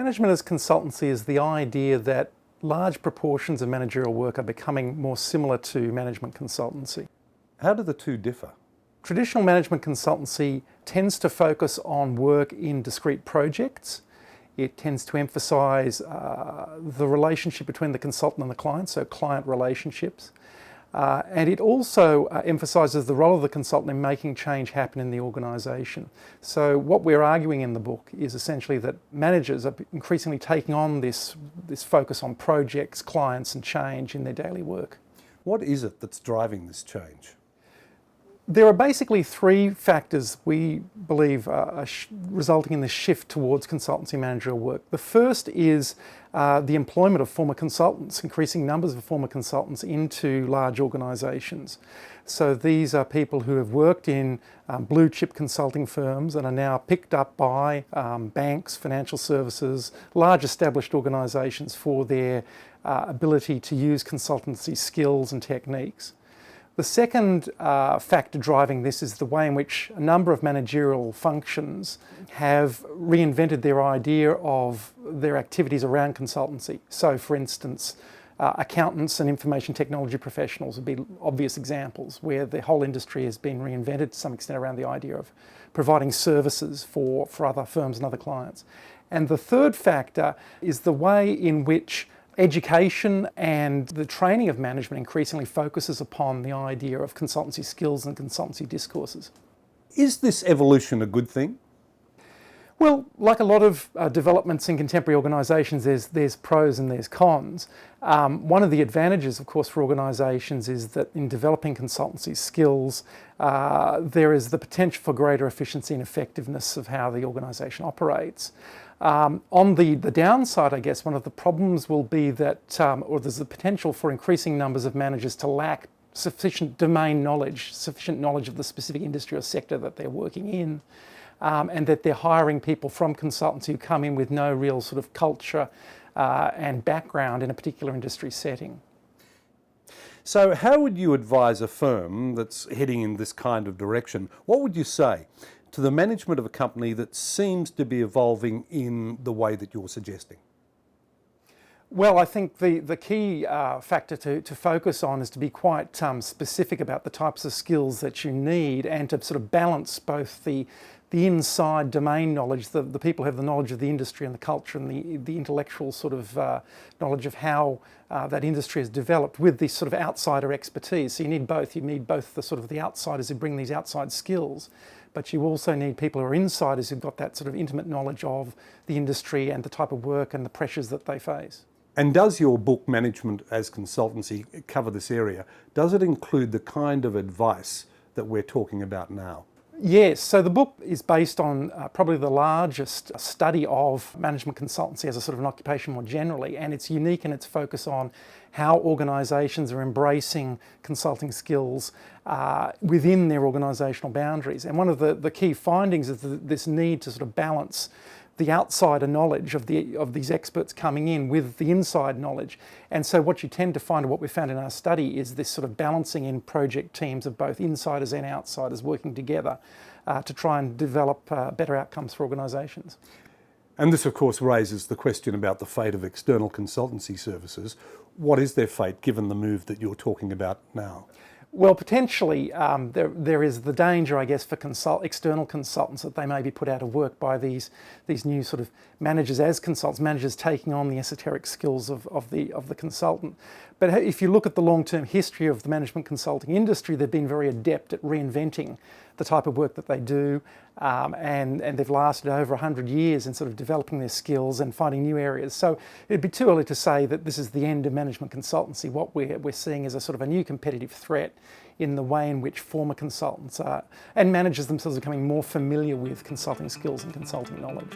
Management as consultancy is the idea that large proportions of managerial work are becoming more similar to management consultancy. How do the two differ? Traditional management consultancy tends to focus on work in discrete projects. It tends to emphasise the relationship between the consultant and the client, so client relationships. And it also emphasises the role of the consultant in making change happen in the organisation. So what we're arguing in the book is essentially that managers are increasingly taking on this focus on projects, clients and change in their daily work. What is it that's driving this change? There are basically three factors we believe are resulting in this shift towards consultancy managerial work. The first is the employment of former consultants, increasing numbers of former consultants into large organisations. So these are people who have worked in blue chip consulting firms and are now picked up by banks, financial services, large established organisations for their ability to use consultancy skills and techniques. The second factor driving this is the way in which a number of managerial functions have reinvented their idea of their activities around consultancy. So, for instance, accountants and information technology professionals would be obvious examples where the whole industry has been reinvented to some extent around the idea of providing services for other firms and other clients. And the third factor is the way in which education and the training of management increasingly focuses upon the idea of consultancy skills and consultancy discourses. Is this evolution a good thing? Well, like a lot of developments in contemporary organisations, there's pros and there's cons. One of the advantages, of course, for organisations is that in developing consultancy skills, there is the potential for greater efficiency and effectiveness of how the organisation operates. On the downside, I guess, one of the problems will be that, or there's the potential for increasing numbers of managers to lack sufficient domain knowledge, sufficient knowledge of the specific industry or sector that they're working in, and that they're hiring people from consultancy who come in with no real sort of culture and background in a particular industry setting. So how would you advise a firm that's heading in this kind of direction? What would you say to the management of a company that seems to be evolving in the way that you're suggesting? Well, I think the key factor to focus on is to be quite specific about the types of skills that you need and to sort of balance both the inside domain knowledge, the people who have the knowledge of the industry and the culture and the intellectual sort of knowledge of how that industry has developed with this sort of outsider expertise. So you need both. You need both the sort of the outsiders who bring these outside skills, but you also need people who are insiders who've got that sort of intimate knowledge of the industry and the type of work and the pressures that they face. And does your book, Management as Consultancy, cover this area? Does it include the kind of advice that we're talking about now? Yes, so the book is based on probably the largest study of management consultancy as a sort of an occupation more generally, and it's unique in its focus on how organisations are embracing consulting skills within their organisational boundaries. And one of the key findings is this need to sort of balance the outsider knowledge of these experts coming in with the inside knowledge. And so what you tend to find, and what we found in our study, is this sort of balancing in project teams of both insiders and outsiders working together to try and develop better outcomes for organisations. And this, of course, raises the question about the fate of external consultancy services. What is their fate given the move that you're talking about now? Well, potentially there is the danger, I guess, for external consultants that they may be put out of work by these new sort of managers as consultants, managers taking on the esoteric skills of the consultant. But if you look at the long-term history of the management consulting industry, they've been very adept at reinventing the type of work that they do, and they've lasted over 100 years in sort of developing their skills and finding new areas. So it'd be too early to say that this is the end of management consultancy. What we're seeing is a sort of a new competitive threat in the way in which former consultants and managers themselves are becoming more familiar with consulting skills and consulting knowledge.